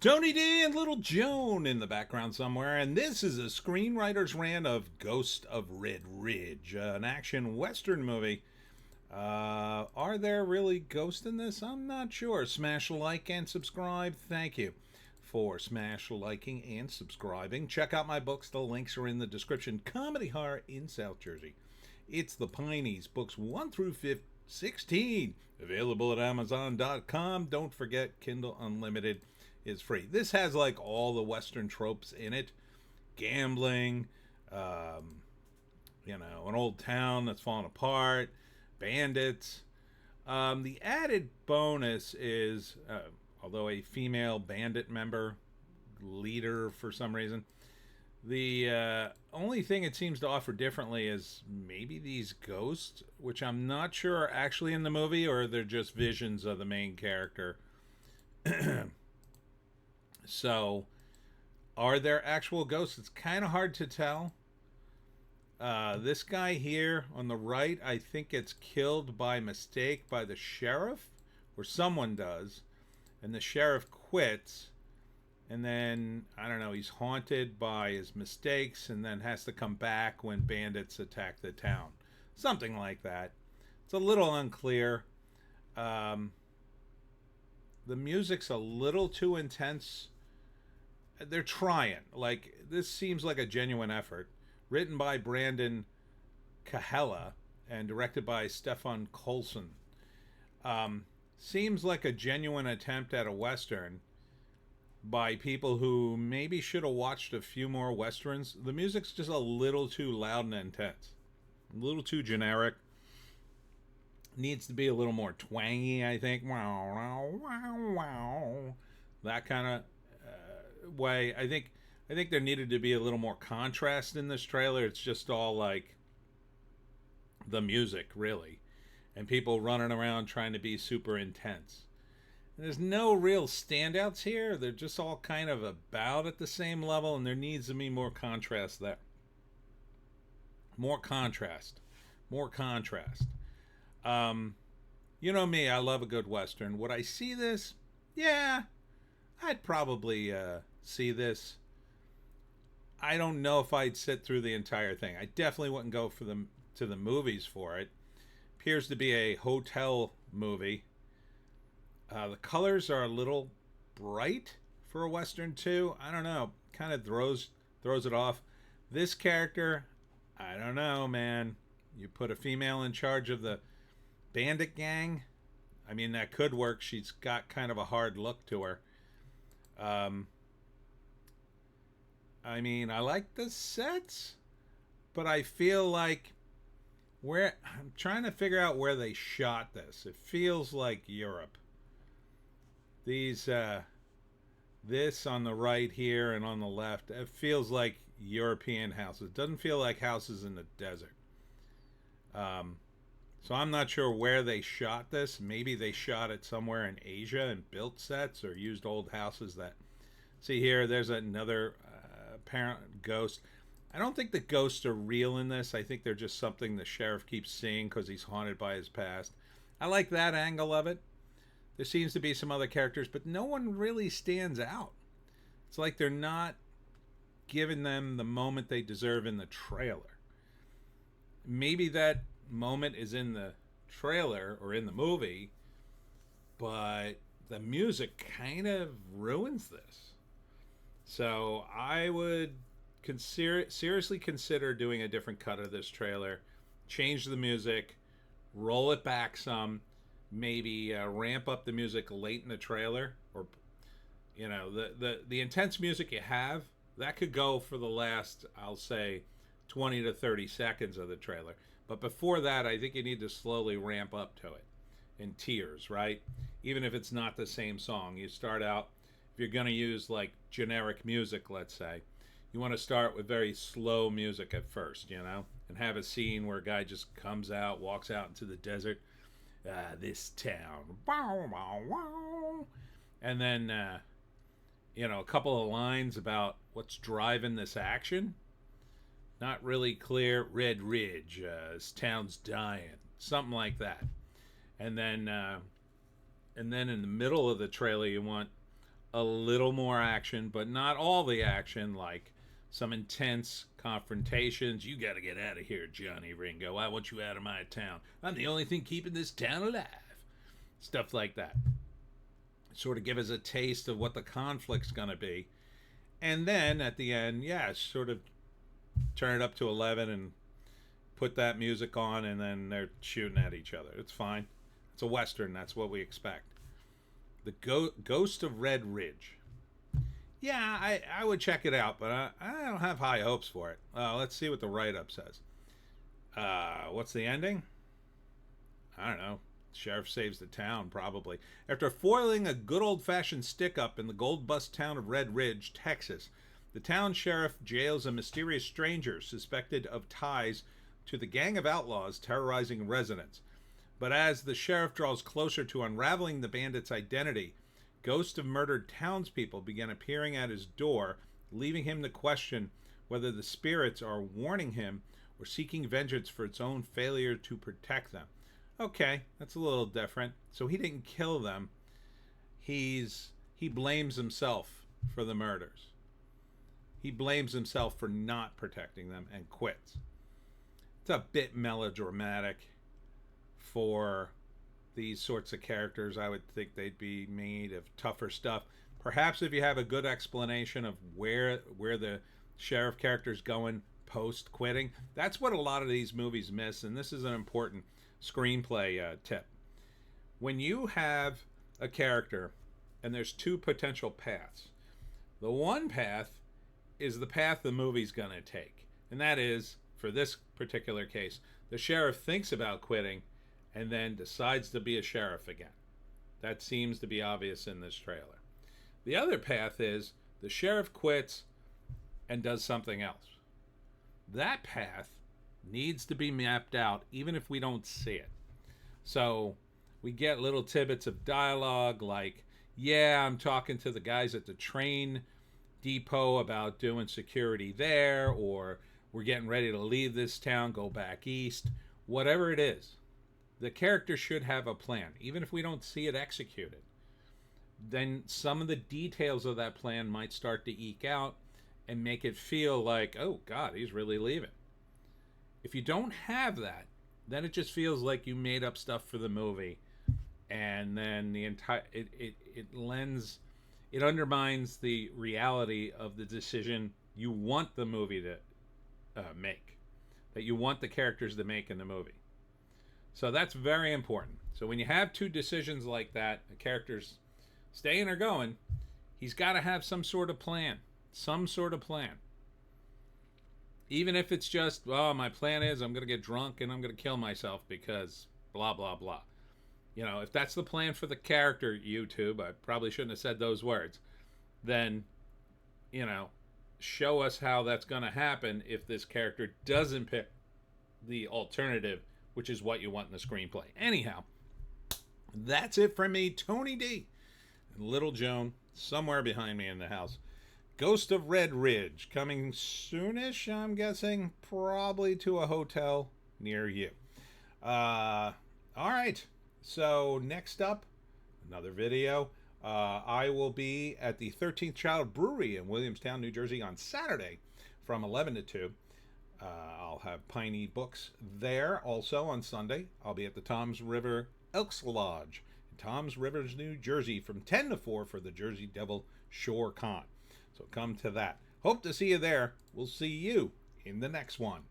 Tony D and Little Joan in the background somewhere, and this is a screenwriter's rant of Ghost of Red Ridge, an action western movie. Are there really ghosts in this? I'm not sure. Smash like and subscribe. Thank you for smash liking and subscribing. Check out my books. The links are in the description. Comedy horror in South Jersey. It's the Pineys, books 1 through 16, available at Amazon.com. Don't forget, Kindle Unlimited is free. This has like all the Western tropes in it: gambling, an old town that's falling apart, bandits. The added bonus is, although a female bandit member, leader for some reason, the only thing it seems to offer differently is maybe these ghosts, which I'm not sure are actually in the movie or they're just visions of the main character. So, are there actual ghosts? It's kind of hard to tell. This guy here on the right, I think gets killed by mistake by the sheriff, or someone does, and the sheriff quits, and then, I don't know, he's haunted by his mistakes, and then has to come back when bandits attack the town. Something like that. It's a little unclear. The music's a little too intense. They're trying. Like, this seems like a genuine effort. Written by Brandon Kahela and directed by Stefan Colson. Seems like a genuine attempt at a Western by people who maybe should have watched a few more Westerns. The music's just a little too loud and intense. A little too generic. Needs to be a little more twangy, I think. Wow, wow, wow, wow. That kind of way. I think there needed to be a little more contrast in this trailer. It's just all like the music, really, and people running around trying to be super intense. And there's no real standouts here. They're just all kind of about at the same level, and there needs to be more contrast there. More contrast. More contrast. You know me, I love a good Western. Would I see this? Yeah, I'd probably see this. I don't know if I'd sit through the entire thing. I definitely wouldn't go to the movies for it. Appears to be a hotel movie. The colors are a little bright for a Western too. I don't know. Kind of throws it off. This character, I don't know, man. You put a female in charge of the bandit gang. I mean, that could work. She's got kind of a hard look to her. I mean, I like the sets, but I feel like I'm trying to figure out where they shot this. It feels like Europe. These, this on the right here and on the left, it feels like European houses. It doesn't feel like houses in the desert. So I'm not sure where they shot this. Maybe they shot it somewhere in Asia and built sets or used old houses that... See here, there's another apparent ghost. I don't think the ghosts are real in this. I think they're just something the sheriff keeps seeing because he's haunted by his past. I like that angle of it. There seems to be some other characters, but no one really stands out. It's like they're not giving them the moment they deserve in the trailer. Maybe that moment is in the trailer or in the movie, but the music kind of ruins this. So I would seriously consider doing a different cut of this trailer, change the music, roll it back some, maybe ramp up the music late in the trailer, or the intense music you have, that could go for the last, I'll say, 20 to 30 seconds of the trailer. But before that, I think you need to slowly ramp up to it in tiers, right? Even if it's not the same song. You start out, if you're going to use like generic music, let's say, you want to start with very slow music at first, and have a scene where a guy just comes out, walks out into the desert. This town. And then, a couple of lines about what's driving this action. Not really clear. Red Ridge, this town's dying. Something like that. And then in the middle of the trailer, you want a little more action, but not all the action, like some intense confrontations. You got to get out of here, Johnny Ringo. I want you out of my town. I'm the only thing keeping this town alive. Stuff like that. Sort of give us a taste of what the conflict's going to be. And then at the end, yeah, sort of turn it up to 11 and put that music on, and then they're shooting at each other. It's fine. It's a Western. That's what we expect. The Ghost of Red Ridge. Yeah, I would check it out, but I don't have high hopes for it. Let's see what the write-up says. What's the ending? I don't know. Sheriff saves the town, probably. After foiling a good old-fashioned stick-up in the gold-bust town of Red Ridge, Texas, the town sheriff jails a mysterious stranger suspected of ties to the gang of outlaws terrorizing residents. But as the sheriff draws closer to unraveling the bandit's identity, ghosts of murdered townspeople begin appearing at his door, leaving him to question whether the spirits are warning him or seeking vengeance for its own failure to protect them. Okay, that's a little different. So he didn't kill them. He blames himself for the murders. He blames himself for not protecting them and quits. It's a bit melodramatic for these sorts of characters. I would think they'd be made of tougher stuff. Perhaps if you have a good explanation of where the sheriff character's going post quitting. That's what a lot of these movies miss, and this is an important screenplay tip. When you have a character and there's two potential paths, the one path is the path the movie's going to take, and that is, for this particular case, the sheriff thinks about quitting and then decides to be a sheriff again. That seems to be obvious in this trailer. The other path is the sheriff quits and does something else. That path needs to be mapped out even if we don't see it. So we get little tidbits of dialogue like, yeah, I'm talking to the guys at the train depot about doing security there, or we're getting ready to leave this town, go back east. Whatever it is, the character should have a plan, even if we don't see it executed. Then some of the details of that plan might start to eke out and make it feel like, oh God, he's really leaving. If you don't have that, then it just feels like you made up stuff for the movie, and then the entire it undermines the reality of the decision you want the movie to make, that you want the characters to make in the movie. So that's very important. So when you have two decisions like that, the character's staying or going, he's got to have some sort of plan. Some sort of plan. Even if it's just, well, my plan is I'm going to get drunk and I'm going to kill myself because blah, blah, blah. You know, if that's the plan for the character, YouTube, I probably shouldn't have said those words, then, you know, show us how that's going to happen if this character doesn't pick the alternative, which is what you want in the screenplay. Anyhow, that's it from me, Tony D. And Little Joan, somewhere behind me in the house. Ghost of Red Ridge, coming soonish, I'm guessing, probably to a hotel near you. All right, so next up, another video. I will be at the 13th Child Brewery in Williamstown, New Jersey on Saturday from 11 to 2. I'll have Piney books there. Also on Sunday, I'll be at the Toms River Elks Lodge in Toms Rivers, New Jersey from 10 to 4 for the Jersey Devil Shore Con. So come to that. Hope to see you there. We'll see you in the next one.